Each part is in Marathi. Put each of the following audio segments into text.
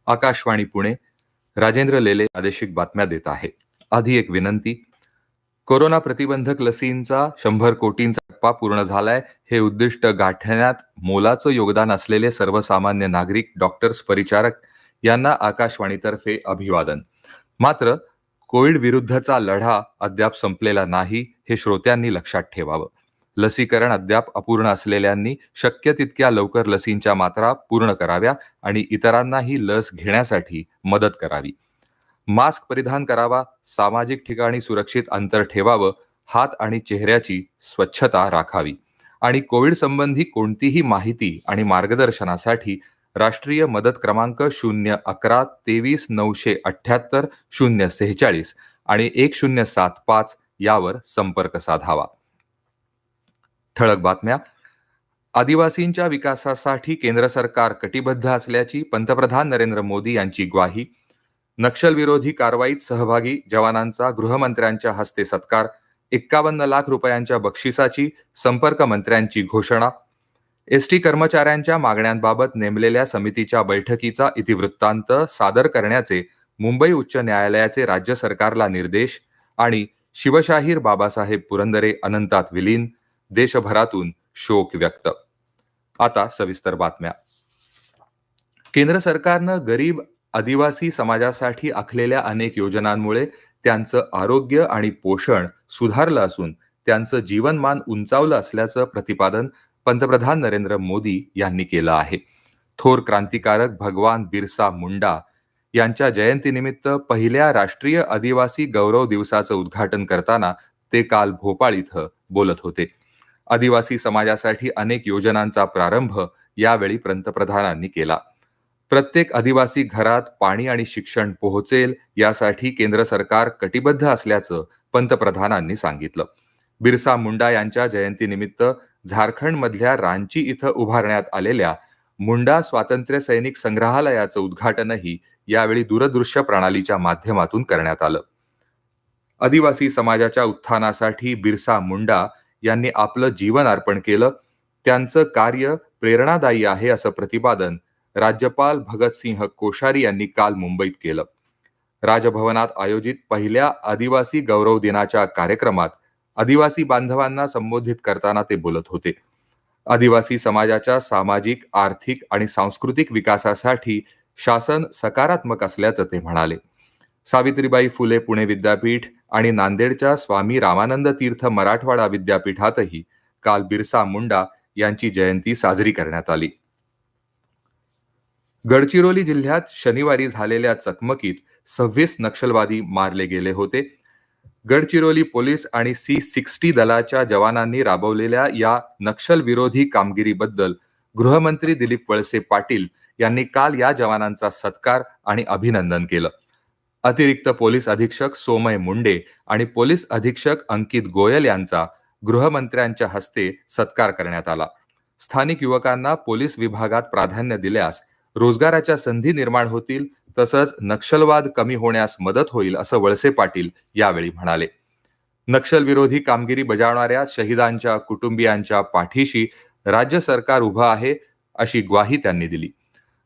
आकाशवाणी पुणे, राजेंद्र लेले प्रादेशिक बातम्या देत आहे. आधी एक विनंती. कोरोना प्रतिबंधक लसींचा 100 कोटींचा टप्पा पूर्ण झालाय. हे उद्दिष्ट गाठण्यात मोलाचं योगदान असलेले सर्वसामान्य नागरिक, डॉक्टर्स, परिचारक यांना आकाशवाणीतर्फे अभिवादन. मात्र कोविड विरुद्धचा लढा अद्याप संपलेला नाही, हे श्रोत्यांनी लक्षात ठेवावं. लसीकरण अद्याप अपूर्ण असलेल्यांनी शक्य तितक्या लवकर लसींच्या मात्रा पूर्ण कराव्या आणि इतरांनाही लस घेण्यासाठी मदत करावी. मास्क परिधान करावा, सामाजिक ठिकाणी सुरक्षित अंतर ठेवावं, हात आणि चेहऱ्याची स्वच्छता राखावी आणि कोविड संबंधी कोणतीही माहिती आणि मार्गदर्शनासाठी राष्ट्रीय मदत क्रमांक 011 23 978 046 आणि 1075 यावर संपर्क साधावा. ठळक बातम्या. आदिवासींच्या विकासासाठी केंद्र सरकार कटिबद्ध असल्याची पंतप्रधान नरेंद्र मोदी यांची ग्वाही. नक्षलविरोधी कारवाईत सहभागी जवानांचा गृहमंत्र्यांच्या हस्ते सत्कार. 51 लाख रुपयांच्या बक्षिसाची संपर्क मंत्र्यांची घोषणा. एसटी कर्मचाऱ्यांच्या मागण्यांबाबत नेमलेल्या समितीच्या बैठकीचा इतिवृत्तांत सादर करण्याचे मुंबई उच्च न्यायालयाचे राज्य सरकारला निर्देश आणि शिवशाहीर बाबासाहेब पुरंदरे अनंतात विलीन. देशभरातून शोक व्यक्त. आता सविस्तर बातम्या. केंद्र सरकारनं गरीब आदिवासी समाजासाठी आखलेल्या अनेक योजनांमुळे त्यांचं आरोग्य आणि पोषण सुधारलं असून त्यांचं जीवनमान उंचावलं असल्याचं प्रतिपादन पंतप्रधान नरेंद्र मोदी यांनी केलं आहे. थोर क्रांतिकारक भगवान बिरसा मुंडा यांच्या जयंतीनिमित्त पहिल्या राष्ट्रीय आदिवासी गौरव दिवसाचं उद्घाटन करताना ते काल भोपाळ इथं बोलत होते. आदिवासी समाजासाठी अनेक योजनांचा प्रारंभ यावेळी पंतप्रधानांनी केला. प्रत्येक आदिवासी घरात पाणी आणि शिक्षण पोहोचेल यासाठी केंद्र सरकार कटिबद्ध असल्याचं पंतप्रधानांनी सांगितलं. बिरसा मुंडा यांच्या जयंतीनिमित्त झारखंडमधल्या रांची इथं उभारण्यात आलेल्या मुंडा स्वातंत्र्य सैनिक संग्रहालयाचं उद्घाटनही यावेळी दूरदृश्य प्रणालीच्या माध्यमातून करण्यात आलं. आदिवासी समाजाच्या उत्थानासाठी बिरसा मुंडा यांनी आपलं जीवन अर्पण केलं. त्यांचं कार्य प्रेरणादायी आहे असं प्रतिपादन राज्यपाल भगतसिंह कोश्यारी यांनी काल मुंबईत केलं. राजभवनात आयोजित पहिल्या आदिवासी गौरव दिनाच्या कार्यक्रमात आदिवासी बांधवांना संबोधित करताना ते बोलत होते. आदिवासी समाजाच्या सामाजिक, आर्थिक आणि सांस्कृतिक विकासासाठी शासन सकारात्मक असल्याचं ते म्हणाले. सावित्रीबाई फुले पुणे विद्यापीठ आणि नांदेडच्या स्वामी रामानंद तीर्थ मराठवाडा विद्यापीठातही काल बिरसा मुंडा यांची जयंती साजरी करण्यात आली. गडचिरोली जिल्ह्यात शनिवारी झालेल्या चकमकीत 26 नक्षलवादी मारले गेले होते. गडचिरोली पोलीस आणि C60 दलाच्या जवानांनी राबवलेल्या या नक्षलविरोधी कामगिरीबद्दल गृहमंत्री दिलीप वळसे पाटील यांनी काल या जवानांचा सत्कार आणि अभिनंदन केलं. अतिरिक्त पोलीस अधीक्षक सोमय मुंडे आणि पोलीस अधीक्षक अंकित गोयल यांचा गृहमंत्र्यांच्या हस्ते सत्कार करण्यात आला. स्थानिक युवकांना पोलीस विभागात प्राधान्य दिल्यास रोजगाराच्या संधी निर्माण होतील, तसंच नक्षलवाद कमी होण्यास मदत होईल असं वळसे पाटील यावेळी म्हणाले. नक्षलविरोधी कामगिरी बजावणाऱ्या शहीदांच्या कुटुंबियांच्या पाठीशी राज्य सरकार उभं आहे अशी ग्वाही त्यांनी दिली.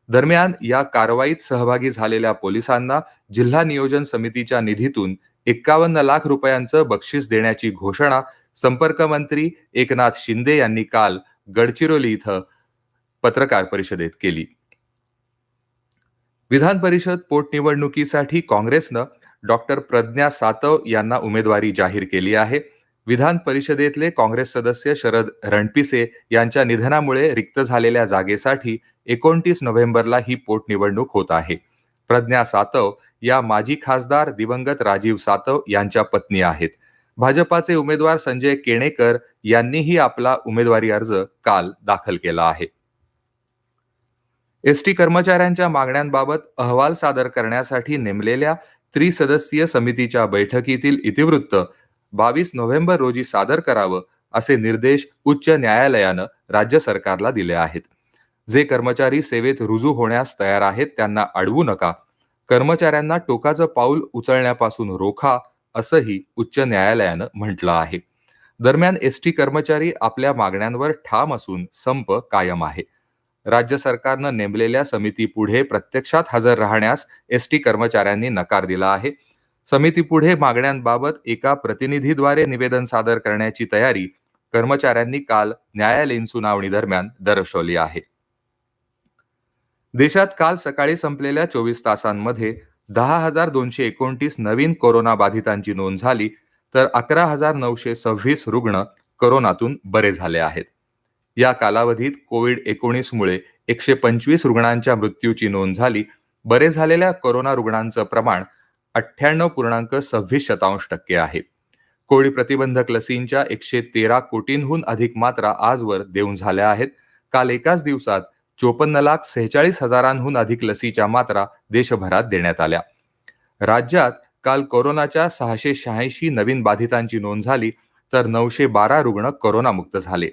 दरम्यान या कारवाईत सहभागी झालेल्या पोलिसांना जिल्हा नियोजन समितीच्या निधीतून 51 लाख रुपयांचं बक्षीस देण्याची घोषणा संपर्क मंत्री एकनाथ शिंदे यांनी काल गडचिरोली इथं पत्रकार परिषदेत केली. विधान परिषद पोटनिवडणुकीसाठी काँग्रेसनं डॉक्टर प्रज्ञा सातव यांना उमेदवारी जाहीर केली आहे. विधान परिषदेतले काँग्रेस सदस्य शरद रणपिसे यांच्या निधनामुळे रिक्त झालेल्या जागेसाठी 29 नोव्हेंबरला ही पोटनिवडणूक होत आहे. प्रज्ञा सातव या माजी खासदार दिवंगत राजीव सातव यांच्या पत्नी आहेत. भाजपाचे उमेदवार संजय केणेकर यांनीही आपला उमेदवारी अर्ज काल दाखल केला आहे. एसटी कर्मचाऱ्यांच्या मागण्यांबाबत अहवाल सादर करण्यासाठी नेमलेल्या त्रिसदस्यीय समितीच्या बैठकीतील इतिवृत्त 22 नोव्हेंबर रोजी सादर करावं असे निर्देश उच्च न्यायालयानं राज्य सरकारला दिले आहेत. जे कर्मचारी सेवेत रुजू होण्यास तयार आहेत त्यांना अडवू नका, कर्मचाऱ्यांना टोकाचं पाऊल उचलण्यापासून रोखा असंही उच्च न्यायालयानं म्हटलं आहे. दरम्यान एसटी कर्मचारी आपल्या मागण्यांवर ठाम असून संप कायम आहे. राज्य सरकारनं नेमलेल्या समितीपुढे प्रत्यक्षात हजर राहण्यास एसटी कर्मचाऱ्यांनी नकार दिला आहे. समितीपुढे मागण्यांबाबत एका प्रतिनिधीद्वारे निवेदन सादर करण्याची तयारी कर्मचाऱ्यांनी काल न्यायालयीन सुनावणी दरम्यान दर्शवली आहे. देशात काल सकाळी संपलेल्या 24 तासांमध्ये 10,229 नवीन कोरोना बाधितांची नोंद झाली, तर 11,926 रुग्ण कोरोनातून बरे झाले आहेत. या कालावधीत कोविड-19 मुळे 125 रुग्णांच्या मृत्यूची नोंद झाली. बरे झालेल्या कोरोना रुग्णांचं प्रमाण 98.26% आहे. कोविड प्रतिबंधक लसींच्या 113 कोटींहून अधिक मात्रा आजवर देऊन झाल्या आहेत. काल एकाच दिवसात 54,46,000हून अधिक लसीच्या मात्रा देशभरात देण्यात आल्या. राज्यात काल कोरोनाच्या 686 नवीन बाधितांची नोंद झाली, तर 912 रुग्ण कोरोनामुक्त झाले.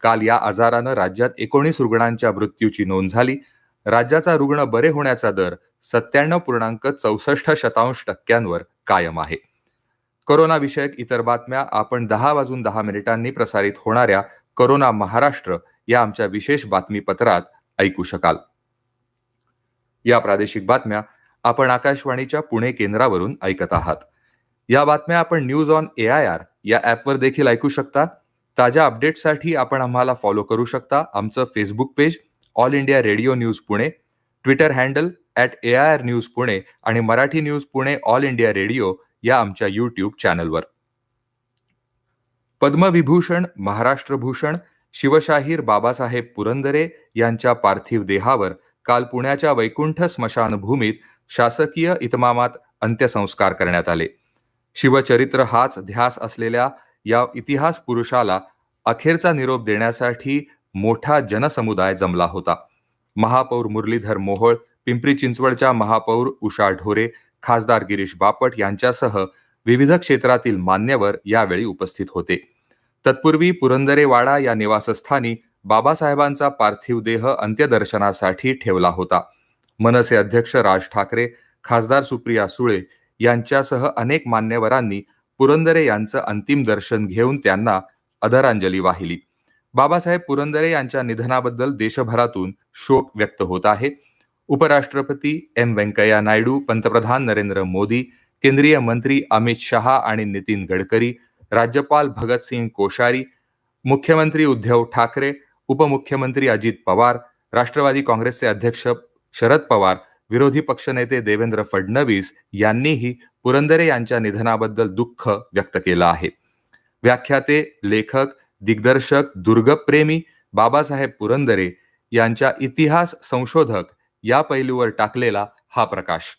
काल या आजारानं राज्यात 19 रुग्णांच्या मृत्यूची नोंद झाली. राज्याचा रुग्ण बरे होण्याचा दर 97.64% कायम आहे. कोरोना विषयक इतर बातम्या आपण 10:10 प्रसारित होणाऱ्या कोरोना महाराष्ट्र या आमच्या विशेष बातमीपत्रात ऐकू शकाल. या प्रादेशिक बातम्या आपण आकाशवाणीच्या पुणे केंद्रावरून ऐकत आहात. या बातम्या आपण न्यूज ऑन AIR या ॲपवर देखील ऐकू शकता. ताज्या अपडेट्ससाठी आपण आम्हाला फॉलो करू शकता. आमचं Facebook page all India radio news Pune, Twitter handle @AIR news Pune आणि Marathi news Pune all India radio या आमच्या यूट्यूब चॅनलवर. पद्मविभूषण, महाराष्ट्रभूषण, शिवशाहीर बाबासाहेब पुरंदरे यांच्या पार्थिव देहावर काल पुण्याच्या वैकुंठ स्मशानभूमीत शासकीय इतमामात अंत्यसंस्कार करण्यात आले. शिवचरित्र हाच ध्यास असलेल्या या इतिहास पुरुषाला अखेरचा निरोप देण्यासाठी मोठा जनसमुदाय जमला होता. महापौर मुरलीधर मोहोळ, पिंपरी चिंचवडच्या महापौर उषा ढोरे, खासदार गिरीश बापट यांच्यासह विविध क्षेत्रातील मान्यवर यावेळी उपस्थित होते. तत्पूर्वी पुरंदरेवाडा या निवासस्थानी बाबासाहेबांचा पार्थिव देह अंत्यदर्शनासाठी ठेवला होता. मनसे अध्यक्ष राज ठाकरे, खासदार सुप्रिया सुळे यांच्यासह अनेक मान्यवरांनी पुरंदरे यांचं अंतिम दर्शन घेऊन त्यांना आदरांजली वाहिली. बाबासाहेब पुरंदरे यांच्या निधनाबद्दल देशभरातून शोक व्यक्त होत आहे. उपराष्ट्रपती व्यंकय्या नायडू, पंतप्रधान नरेंद्र मोदी, केंद्रीय मंत्री अमित शहा आणि नितीन गडकरी, राज्यपाल भगतसिंग कोश्यारी, मुख्यमंत्री उद्धव ठाकरे, उपमुख्यमंत्री अजित पवार, राष्ट्रवादी काँग्रेसचे अध्यक्ष शरद पवार, विरोधी पक्षनेते देवेंद्र फडणवीस यांनीही पुरंदरे यांच्या निधनाबद्दल दुःख व्यक्त केलं आहे. व्याख्याते, लेखक, दिग्दर्शक, दुर्गप्रेमी बाबासाहेब पुरंदरे यांच्या इतिहास संशोधक या पैलूवर टाकलेला हा प्रकाश.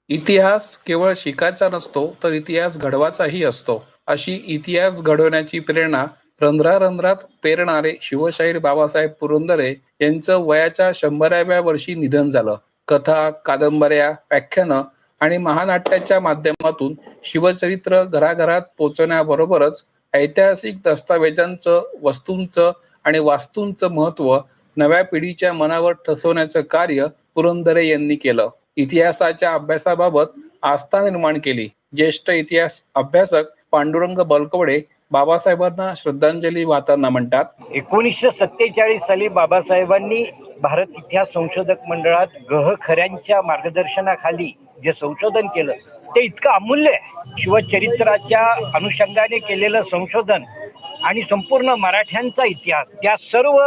इतिहास केवळ शिकायचा नसतो, तर इतिहास घडवायचाही असतो. अशी इतिहास घडवण्याची प्रेरणा रंध्रारंध्रात पेरणारे शिवशाहीर बाबासाहेब पुरंदरे यांचं वयाच्या 100व्या वर्षी निधन झालं. कथा, कादंबऱ्या, व्याख्यानं आणि महानाट्याच्या माध्यमातून शिवचरित्र घराघरात पोचवण्याबरोबरच ऐतिहासिक दस्तावेजांचं, वस्तूंचं आणि वास्तूंचं महत्त्व नव्या पिढीच्या मनावर ठसवण्याचं कार्य पुरंदरे यांनी केलं. इतिहासाच्या अभ्यासाबाबत आस्था निर्माण केली. ज्येष्ठ इतिहास अभ्यासक पांडुरंग बलकवडे बाबासाहेबांना श्रद्धांजली वाहताना म्हणतात, 1947 साली बाबासाहेबांनी भारत इतिहास संशोधक मंडळात गहखऱ्यांच्या मार्गदर्शनाखाली जे संशोधन केलं ते इतकं अमूल्य आहे. शिवचरित्राच्या अनुषंगाने केलेलं संशोधन आणि संपूर्ण मराठ्यांचा इतिहास, त्या सर्व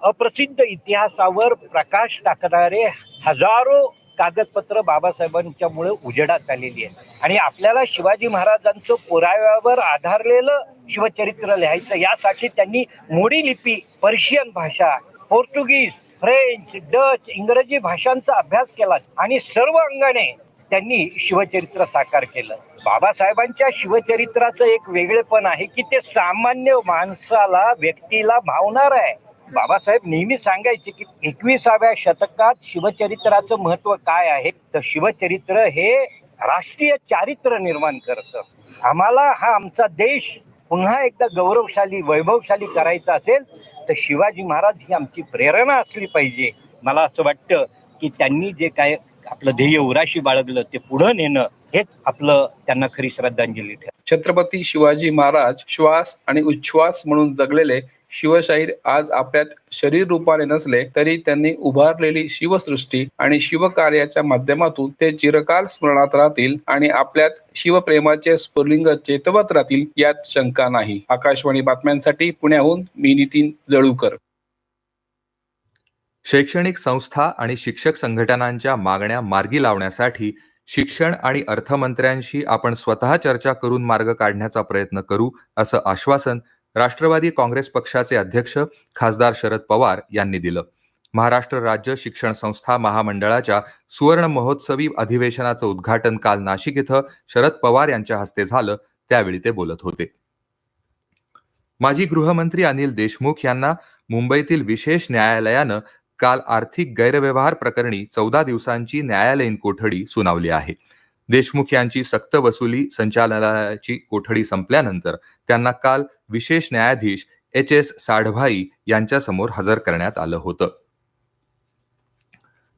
अप्रसिद्ध इतिहासावर प्रकाश टाकणारे हजारो कागदपत्र बाबासाहेबांच्यामुळे उजेडात आलेली आहे. आणि आपल्याला शिवाजी महाराजांचं पुराव्यावर आधारलेलं शिवचरित्र लिहायचं, यासाठी त्यांनी मोडी लिपी, पर्शियन भाषा, पोर्तुगीज, फ्रेंच, डच, इंग्रजी भाषांचा अभ्यास केला आणि सर्व अंगाने त्यांनी शिवचरित्र साकार केलं. बाबासाहेबांच्या शिवचरित्राचं एक वेगळेपण आहे की ते सामान्य माणसाला, व्यक्तीला भावणार आहे. बाबासाहेब नेहमी सांगायचे की 21व्या शतकात शिवचरित्राचं महत्व काय आहे, तर शिवचरित्र हे राष्ट्रीय चारित्र्य निर्माण करतं. आम्हाला हा आमचा देश पुन्हा एकदा गौरवशाली, वैभवशाली करायचा असेल तर शिवाजी महाराज ही आमची प्रेरणा असली पाहिजे. मला असं वाटतं की त्यांनी जे काय आपलं ध्येय उराशी बाळगलं ते पुढे नेणं हेच आपलं त्यांना खरी श्रद्धांजली ठरेल. छत्रपती शिवाजी महाराज श्वास आणि उच्छ्वास म्हणून जगलेले शिवशाहीर आज आपल्यात शरीर रूपाने नसले तरी त्यांनी उभारलेली शिवसृष्टी आणि शिवकार्याच्या माध्यमातून ते चिरकाल स्मरणात राहतील आणि आपल्यात शिवप्रेमाचे स्फुल्लिंग चेतवत राहतील यात शंका नाही. आकाशवाणी बातम्यांसाठी पुण्याहून मी नितीन जळूकर. शैक्षणिक संस्था आणि शिक्षक संघटनांच्या मागण्या मार्गी लावण्यासाठी शिक्षण आणि अर्थमंत्र्यांशी आपण स्वतः चर्चा करून मार्ग काढण्याचा प्रयत्न करू, असं आश्वासन राष्ट्रवादी काँग्रेस पक्षाचे अध्यक्ष खासदार शरद पवार यांनी दिलं. महाराष्ट्र राज्य शिक्षण संस्था महामंडळाच्या सुवर्ण महोत्सवी अधिवेशनाचं उद्घाटन काल नाशिक इथं शरद पवार यांच्या हस्ते झालं, त्यावेळी ते बोलत होते. माजी गृहमंत्री अनिल देशमुख यांना मुंबईतील विशेष न्यायालयानं काल आर्थिक गैरव्यवहार प्रकरणी 14 दिवसांची न्यायालयीन कोठडी सुनावली आहे. देशमुख यांची सक्तवसुली संचालनालयाची कोठडी संपल्यानंतर त्यांना काल विशेष न्यायाधीश HS साढभाई यांच्यासमोर हजर करण्यात आलं होतं.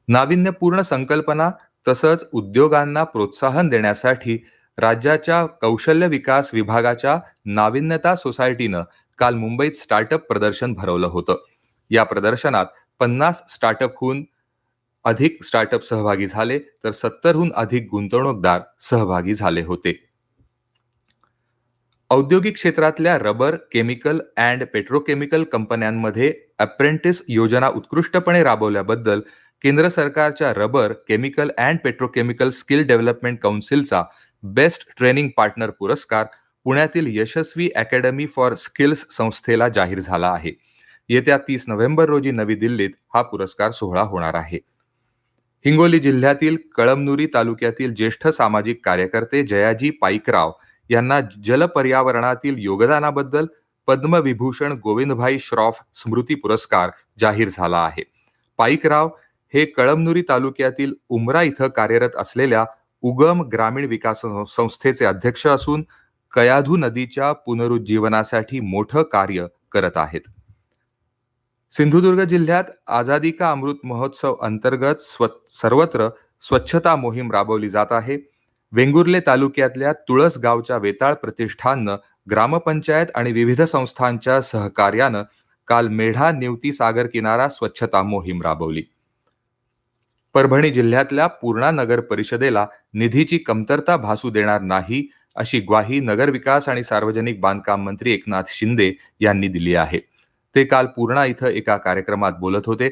नाविन्यपूर्ण संकल्पना तसंच उद्योगांना प्रोत्साहन देण्यासाठी राज्याच्या कौशल्य विकास विभागाच्या नाविन्यता सोसायटीनं काल मुंबईत स्टार्टअप प्रदर्शन भरवलं होतं. या प्रदर्शनात 50 स्टार्टअपहून अधिक स्टार्टअप सहभागी झाले तर 70हून अधिक गुंतवणूकदार सहभागी झाले होते. औद्योगिक क्षेत्रातल्या रबर, केमिकल अँड पेट्रोकेमिकल कंपन्यांमध्ये अप्रेंटिस योजना उत्कृष्टपणे राबवल्याबद्दल केंद्र सरकारच्या rubber, chemical and petrochemical skill development काउन्सिलचा बेस्ट ट्रेनिंग पार्टनर पुरस्कार पुण्यातील यशस्वी अकॅडमी फॉर स्किल्स संस्थेला जाहीर झाला आहे. येत्या 30 नोव्हेंबर रोजी नवी दिल्लीत हा पुरस्कार सोहळा होणार आहे. हिंगोली जिल्ह्यातील कळमनुरी तालुक्यातील ज्येष्ठ सामाजिक कार्यकर्ते जयाजी पाईकराव यांना जलपर्यावरणातील योगदानाबद्दल पद्मविभूषण गोविंदभाई श्रॉफ स्मृती पुरस्कार जाहीर झाला आहे. पाईकराव हे कळमनुरी तालुक्यातील उमरा इथं कार्यरत असलेल्या उगम ग्रामीण विकास संस्थेचे अध्यक्ष असून कयाधू नदीच्या पुनरुज्जीवनासाठी मोठं कार्य करत आहेत. सिंधुदुर्ग जिल्ह्यात आझादी का अमृत महोत्सव अंतर्गत सर्वत्र स्वच्छता मोहीम राबवली जात आहे. वेंगुर्ले तालुक्यातल्या तुळस गावच्या वेताळ प्रतिष्ठाननं ग्रामपंचायत आणि विविध संस्थांच्या सहकार्यानं काल मेढा निवती सागर किनारा स्वच्छता मोहीम राबवली. परभणी जिल्ह्यातल्या पूर्णा नगर परिषदेला निधीची कमतरता भासू देणार नाही अशी ग्वाही नगरविकास आणि सार्वजनिक बांधकाम मंत्री एकनाथ शिंदे यांनी दिली आहे. ते काल पूर्णा इथं एका कार्यक्रमात बोलत होते.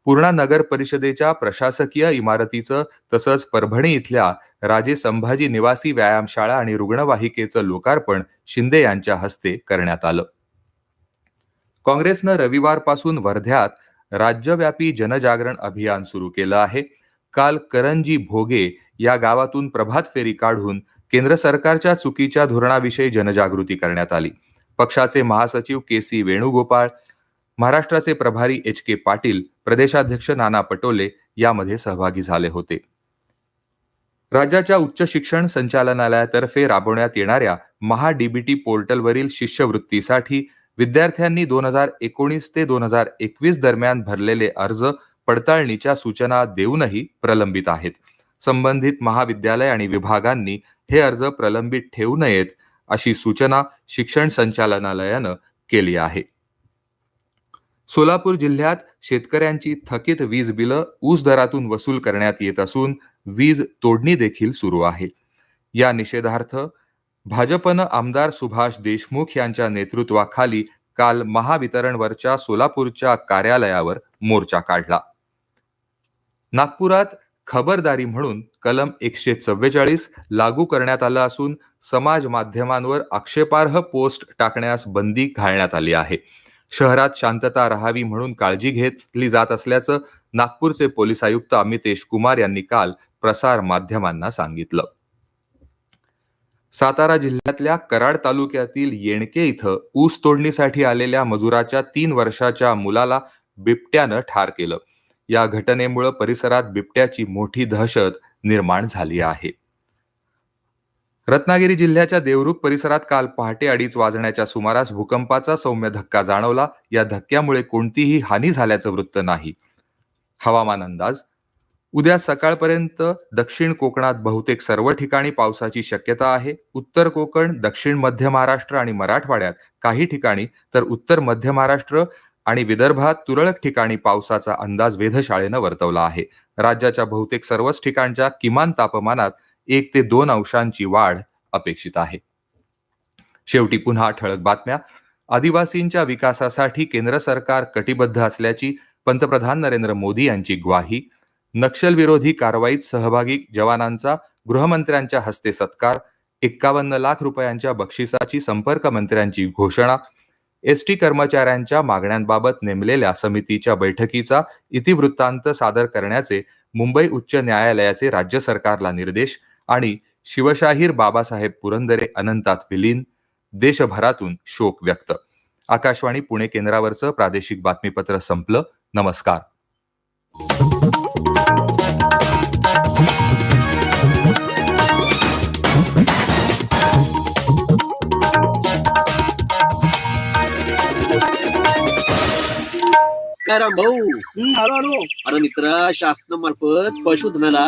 पूर्णा नगर परिषदेच्या प्रशासकीय इमारतीचं तसंच परभणी इथल्या राजे संभाजी निवासी व्यायामशाळा आणि रुग्णवाहिकेचं लोकार्पण शिंदे यांच्या हस्ते करण्यात आलं. काँग्रेसनं रविवारपासून वर्ध्यात राज्यव्यापी जनजागरण अभियान सुरू केलं आहे. काल करंजी भोगे या गावातून प्रभात फेरी काढून केंद्र सरकारच्या चुकीच्या धोरणाविषयी जनजागृती करण्यात आली. पक्षाचे महासचिव KC वेणुगोपाळ, महाराष्ट्राचे प्रभारी HK पाटील, प्रदेशाध्यक्ष नाना पटोले यामध्ये सहभागी झाले होते. राज्याच्या उच्च शिक्षण संचालनालयातर्फे राबवण्यात येणाऱ्या महा-DBT पोर्टलवरील शिष्यवृत्तीसाठी विद्यार्थ्यांनी 2019 ते 2021 दरम्यान भरलेले अर्ज पडताळणीच्या सूचना देऊनही प्रलंबित आहेत. संबंधित महाविद्यालय आणि विभागांनी हे अर्ज प्रलंबित ठेवू नयेत अशी सूचना शिक्षण संचालनालयानं केली आहे. सोलापूर जिल्ह्यात शेतकऱ्यांची थकीत वीज बिलं ऊस दरातून वसूल करण्यात येत असून वीज तोडणी देखील सुरू आहे. या निषेधार्थ भाजपनं आमदार सुभाष देशमुख यांच्या नेतृत्वाखाली काल महावितरणवरच्या सोलापूरच्या कार्यालयावर मोर्चा काढला. नागपुरात खबरदारी म्हणून कलम 144 लागू करण्यात आलं असून समाज माध्यमांवर आक्षेपार्ह पोस्ट टाकण्यास बंदी घालण्यात आली आहे. शहरात शांतता राहावी म्हणून काळजी घेतली जात असल्याचं नागपूरचे पोलीस आयुक्त अमितेश कुमार यांनी काल प्रसार माध्यमांना सांगितलं. सातारा जिल्ह्यातल्या कराड तालुक्यातील येणके इथं ऊस तोडणीसाठी आलेल्या मजुराच्या 3 वर्षाच्या मुलाला बिबट्यानं ठार केलं. या घटनेमुळे परिसरात बिबट्याची मोठी दहशत निर्माण झाली आहे. रत्नागिरी जिल्ह्याच्या देवरुख परिसरात काल पहाटे 2:30 वाजण्याच्या सुमारास भूकंपाचा सौम्य धक्का जाणवला. या धक्क्यामुळे कोणतीही हानी झाल्याचं वृत्त नाही. हवामान अंदाज. उद्या सकाळपर्यंत दक्षिण कोकणात बहुतेक सर्व ठिकाणी पावसाची शक्यता आहे. उत्तर कोकण, दक्षिण मध्य महाराष्ट्र आणि मराठवाड्यात काही ठिकाणी तर उत्तर मध्य महाराष्ट्र आणि विदर्भात तुरळक ठिकाणी पावसाचा अंदाज वेधशाळेनं वर्तवला आहे. राज्याच्या बहुतेक सर्वच ठिकाणच्या किमान तापमानात 1 ते 2 अंशांची वाढ अपेक्षित आहे. शेवटी पुन्हा ठळक बातम्या. आदिवासींच्या विकासासाठी केंद्र सरकार कटिबद्ध असल्याची पंतप्रधान नरेंद्र मोदी यांची ग्वाही. नक्षलविरोधी कारवाईत सहभागी जवानांचा गृहमंत्र्यांच्या हस्ते सत्कार. 51 लाख रुपयांच्या बक्षिसाची संपर्कमंत्र्यांची घोषणा. एसटी कर्मचाऱ्यांच्या मागण्यांबाबत नेमलेल्या समितीच्या बैठकीचा इतिवृत्तांत सादर करण्याचे मुंबई उच्च न्यायालयाचे राज्य सरकारला निर्देश. आणि शिवशाहीर बाबासाहेब पुरंदरे अनंतात विलीन, देशभरातून शोक व्यक्त. आकाशवाणी पुणे केंद्रावरचं प्रादेशिक बातमीपत्र संपलं. नमस्कार. काय राम भाऊ, अरे मित्रा, शासनामार्फत पशुधनाला